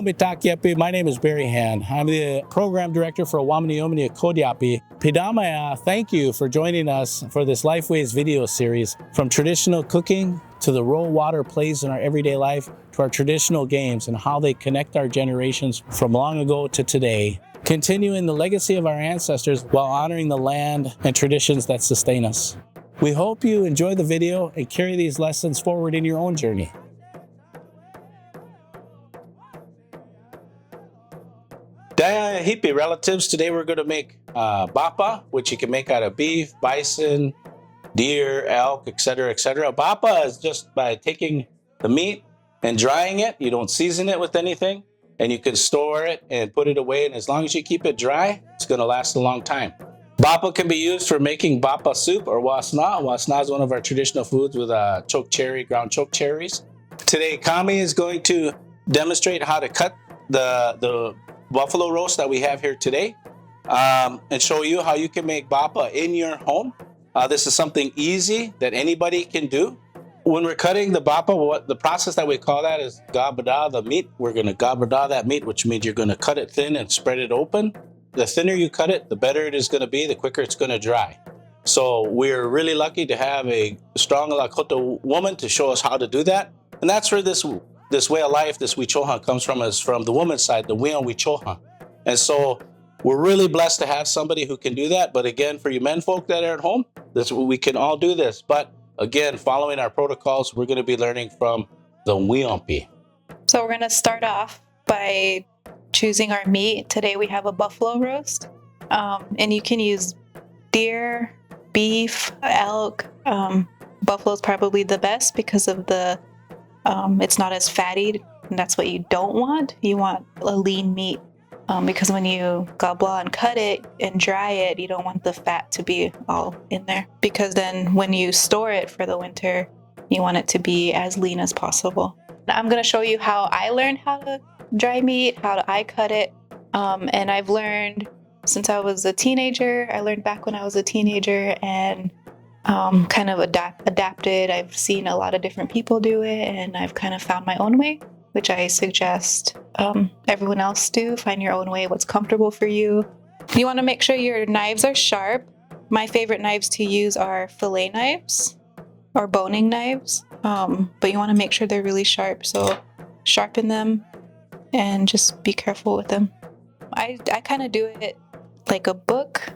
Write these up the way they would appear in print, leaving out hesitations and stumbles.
Owámniyomni. My name is Barry Hand. I'm the program director for Owámniyomni Okhódayapi. Pidamaya, thank you for joining us for this Lifeways video series. From traditional cooking to the role water plays in our everyday life to our traditional games and how they connect our generations from long ago to today, continuing the legacy of our ancestors while honoring the land and traditions that sustain us. We hope you enjoy the video and carry these lessons forward in your own journey. Daya hippie relatives, today we're going to make Bapa, which you can make out of beef, bison, deer, elk, etc., etc. Bapa is just by taking the meat and drying it. You don't season it with anything, and you can store it and put it away, and as long as you keep it dry, it's going to last a long time. Bapa can be used for making Bapa soup or wasna. Wasna is one of our traditional foods with ground choke cherries. Today, Kami is going to demonstrate how to cut the buffalo roast that we have here today and show you how you can make Bapa in your home. This is something easy that anybody can do. When we're cutting the Bapa, the process that we call that is gabada the meat. We're going to gabada that meat, which means you're going to cut it thin and spread it open. The thinner you cut it, the better it is going to be, the quicker it's going to dry. So we're really lucky to have a strong Lakota woman to show us how to do that. And that's where this way of life, this Wichoha comes from, is from the woman's side, the Wion Wichoha. And so we're really blessed to have somebody who can do that. But again, for you men folk that are at home, we can all do this. But again, following our protocols, we're going to be learning from the Wiyompi. So we're going to start off by choosing our meat. Today we have a buffalo roast, and you can use deer, beef, elk. Buffalo's probably the best because of it's not as fatty, and that's what you don't want. You want a lean meat because when you gobble and cut it and dry it, you don't want the fat to be all in there, because then when you store it for the winter, you want it to be as lean as possible. I'm going to show you how I learned how to dry meat, how I cut it, and I've learned since I was a teenager. I learned back when I was a teenager and kind of adapted. I've seen a lot of different people do it, and I've kind of found my own way, which I suggest everyone else do. Find your own way, what's comfortable for you. You want to make sure your knives are sharp. My favorite knives to use are fillet knives or boning knives, but you want to make sure they're really sharp, so sharpen them and just be careful with them. I kind of do it like a book.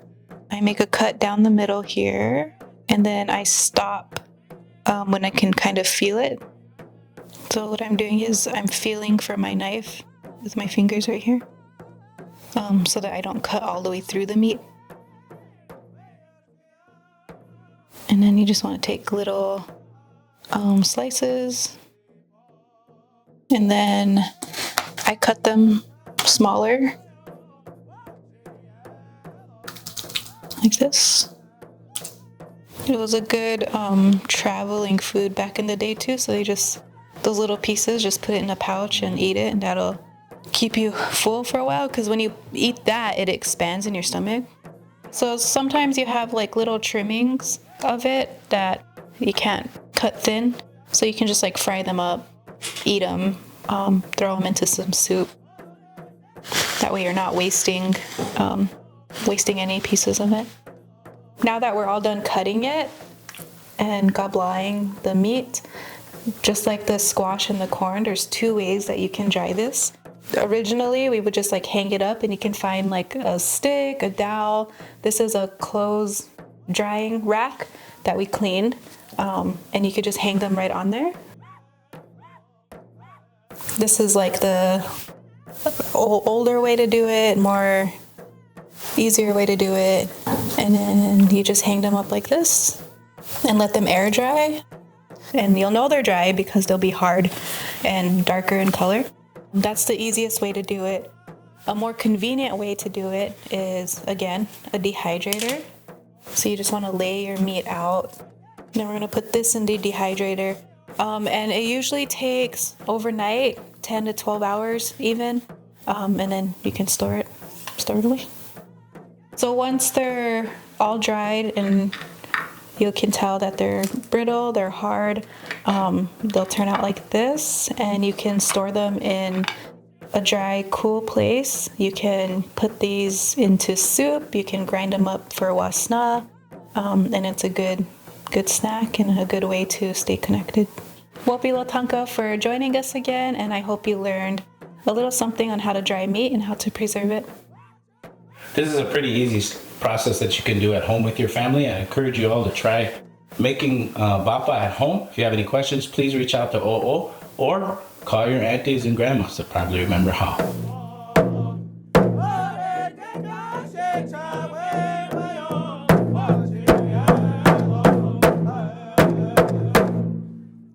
I make a cut down the middle here, and then I stop when I can kind of feel it. So what I'm doing is I'm feeling for my knife with my fingers right here, so that I don't cut all the way through the meat. And then you just want to take little slices, and then I cut them smaller like this. It was a good traveling food back in the day too, so those little pieces, just put it in a pouch and eat it, and that'll keep you full for a while, because when you eat that, it expands in your stomach. So sometimes you have like little trimmings of it that you can't cut thin, so you can just like fry them up, eat them, throw them into some soup. That way you're not wasting any pieces of it. Now that we're all done cutting it and gobbling the meat, just like the squash and the corn, there's two ways that you can dry this. Originally, we would just like hang it up, and you can find like a stick, a dowel. This is a clothes drying rack that we cleaned, and you could just hang them right on there. This is like the older way to do it, easier way to do it, and then you just hang them up like this and let them air dry, and you'll know they're dry because they'll be hard and darker in color. That's the easiest way to do it. A more convenient way to do it is, again, a dehydrator. So you just want to lay your meat out. Then we're going to put this in the dehydrator, and it usually takes overnight, 10 to 12 hours even, and then you can store it away. So once they're all dried and you can tell that they're brittle, they're hard, they'll turn out like this, and you can store them in a dry, cool place, you can put these into soup. You can grind them up for wasna, and it's a good snack and a good way to stay connected. Wopilo tanka for joining us again, and I hope you learned a little something on how to dry meat and how to preserve it. This is a pretty easy process that you can do at home with your family. I encourage you all to try making Bapa at home. If you have any questions, please reach out to OO or call your aunties and grandmas to probably remember how.